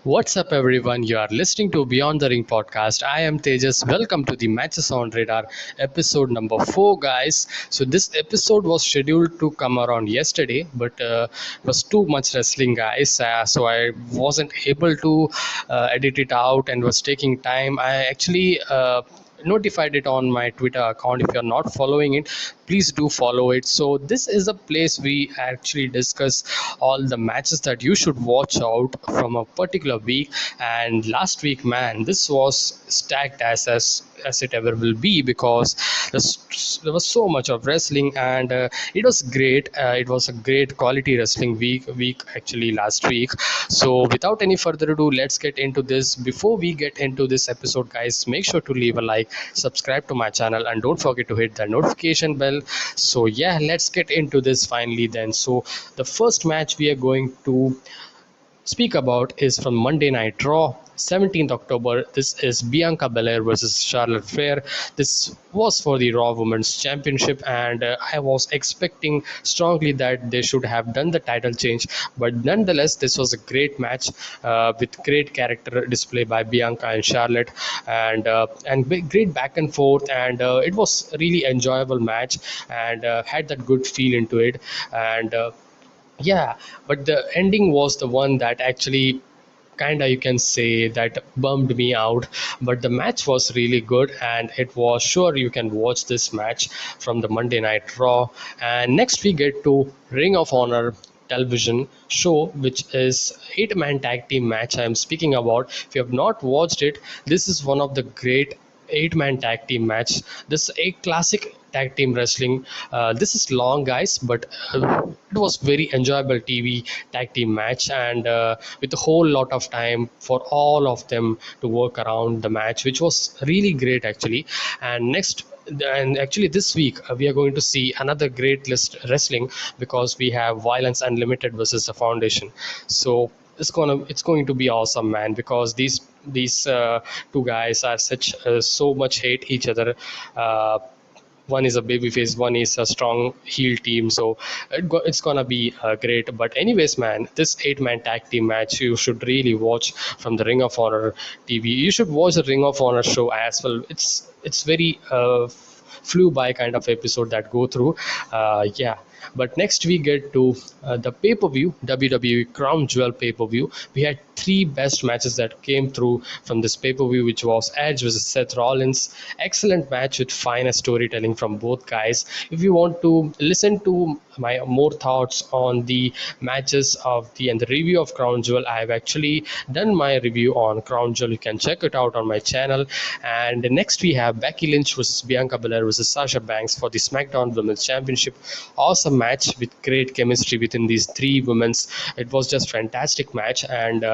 What's up, everyone? You are listening to Beyond the Ring podcast. I am Tejas. Welcome to the Matches on Radar episode number 4, guys. So, this episode was scheduled to come around yesterday, but it was too much wrestling, guys. So, I wasn't able to edit it out and was taking time. I actually notified it on my Twitter account. If you're not following it, please do follow it. So this is a place we actually discuss all the matches that you should watch out from a particular week. And last week, man, this was stacked as it ever will be, because there was so much of wrestling, and it was great. It was a great quality wrestling week actually last week. So without any further ado, let's get into this. Before we get into this episode, guys, make sure to leave a like, subscribe to my channel, and don't forget to hit the notification bell. So yeah, let's get into this finally then. So the first match we are going to speak about is from Monday Night Raw, 17th October. This is Bianca Belair versus Charlotte Flair. This was for the Raw Women's Championship, and I was expecting strongly that they should have done the title change. But nonetheless, this was a great match with great character display by Bianca and Charlotte, and great back and forth. And it was a really enjoyable match, and had that good feel into it. And yeah, but the ending was the one that actually kinda, you can say, that bummed me out. But the match was really good, and it was sure you can watch this match from the Monday Night Raw. And next we get to Ring of Honor television show, which is 8-man tag team match I am speaking about. If you have not watched it, this is one of the great 8-man tag team match. This is a classic tag team wrestling. This is long, guys, but it was very enjoyable TV tag team match, and with a whole lot of time for all of them to work around the match, which was really great actually. And actually this week we are going to see another great list wrestling, because we have Violence Unlimited versus the Foundation. So it's going to be awesome, man, because these two guys are such so much hate each other. One is a babyface, one is a strong heel team, so it's gonna be great. But anyways, man, this 8-man tag team match you should really watch from the Ring of Honor TV. You should watch the Ring of Honor show as well. It's very flew by kind of episode that go through. Yeah, but next we get to the pay-per-view, WWE Crown Jewel pay-per-view. We had three best matches that came through from this pay-per-view, which was Edge versus Seth Rollins. Excellent match with fine storytelling from both guys. If you want to listen to my more thoughts on the matches of the and the review of Crown Jewel, I have actually done my review on Crown Jewel. You can check it out on my channel. And next we have Becky Lynch versus Bianca Belair versus Sasha Banks for the SmackDown Women's Championship. Awesome match with great chemistry within these three women's. It was just fantastic match, and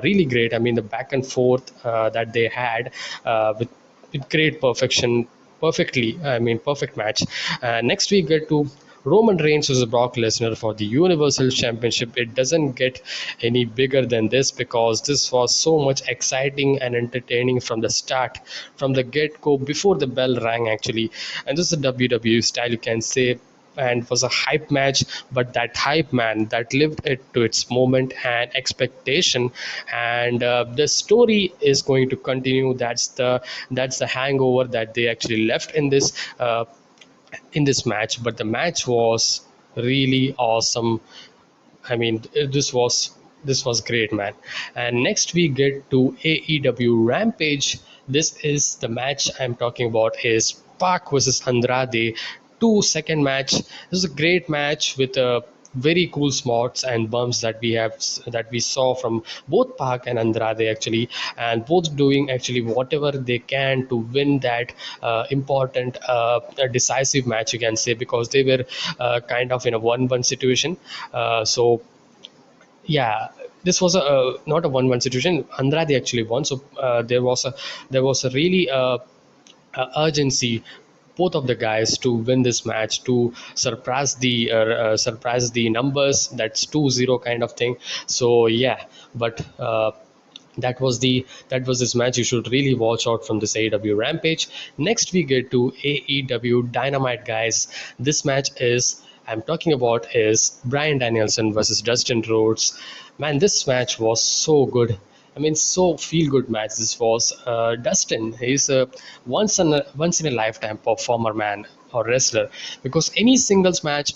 really great. I mean, the back and forth that they had with great perfection, perfectly. I mean, perfect match. Next we get to Roman Reigns versus Brock Lesnar for the Universal Championship. It doesn't get any bigger than this, because this was so much exciting and entertaining from the start, from the get-go, before the bell rang actually. And this is a WWE style, you can say, and was a hype match. But that hype, man, that lived it to its moment and expectation. And the story is going to continue. That's the hangover that they actually left in this match. But the match was really awesome. I mean, this was great, man. And next we get to AEW Rampage. This is the match I'm talking about, is Pac versus Andrade. 2 second match. This is a great match with very cool spots and bumps that we saw from both Pac and Andrade actually, and both doing actually whatever they can to win that important decisive match, you can say, because they were kind of in a 1-1 situation. So yeah, this was a not a 1-1 situation. Andrade actually won, so there was a really urgency, both of the guys, to win this match, to surpass the numbers. That's 2-0 kind of thing. So yeah, but that was this match. You should really watch out from this AEW Rampage. Next we get to AEW Dynamite, guys. This match is I'm talking about is Bryan Danielson versus Dustin Rhodes. Man, this match was so good. I mean, so feel good match. This was Dustin. He's a once in a lifetime performer, man, or wrestler. Because any singles match,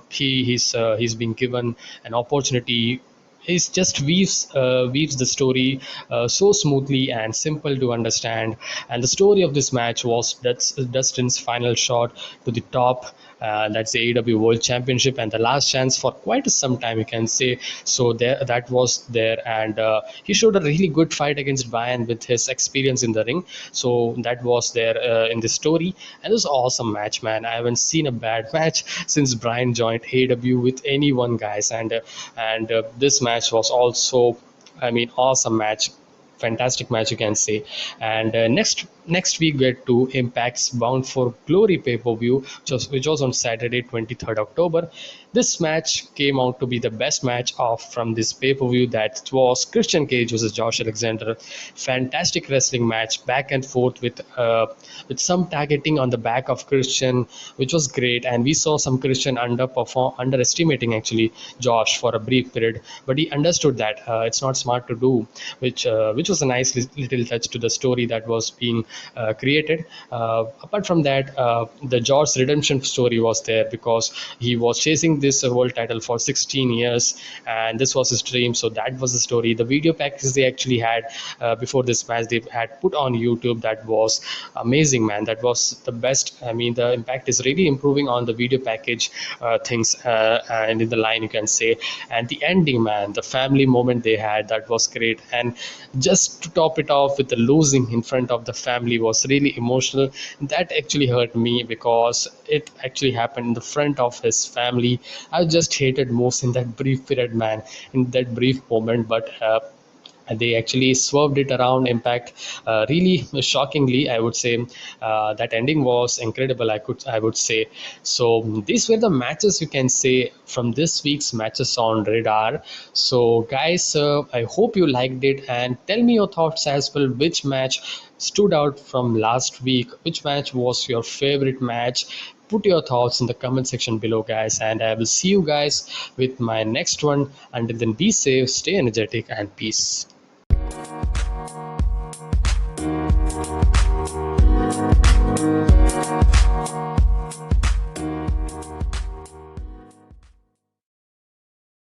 he's been given an opportunity. He just weaves the story so smoothly and simple to understand. And the story of this match was that's Dustin's final shot to the top. That's the AEW World Championship and the last chance for quite some time, you can say. So there, that was there, and he showed a really good fight against Bryan with his experience in the ring. So that was there in the story, and it was an awesome match, man. I haven't seen a bad match since Bryan joined AEW with anyone, guys, and this match was also, I mean, awesome match, fantastic match, you can say. And next week we get to Impact's Bound for Glory pay-per-view, which was on Saturday 23rd October. This match came out to be the best match of from this pay-per-view. That was Christian Cage versus Josh Alexander. Fantastic wrestling match, back and forth with some targeting on the back of Christian, which was great. And we saw some Christian underestimating actually Josh for a brief period, but he understood that it's not smart to do, which was a nice little touch to the story that was being created. Apart from that, the Josh redemption story was there because he was chasing this world title for 16 years, and this was his dream. So that was the story. The video package they actually had before this match, they had put on YouTube. That was amazing, man. That was the best. I mean, the Impact is really improving on the video package things, and in the line, you can say. And the ending, man, the family moment they had, that was great. And just to top it off with the losing in front of the family was really emotional. That actually hurt me because it actually happened in the front of his family. I just hated most in that brief period, man, in that brief moment. But they actually swerved it around. Impact, really shockingly, I would say. That ending was incredible, I would say. So these were the matches, you can say, from this week's Matches on Radar. So guys, I hope you liked it, and tell me your thoughts as well. Which match stood out from last week? Which match was your favorite match? Put your thoughts in the comment section below, guys, and I will see you guys with my next one. Until then, be safe, stay energetic, and peace.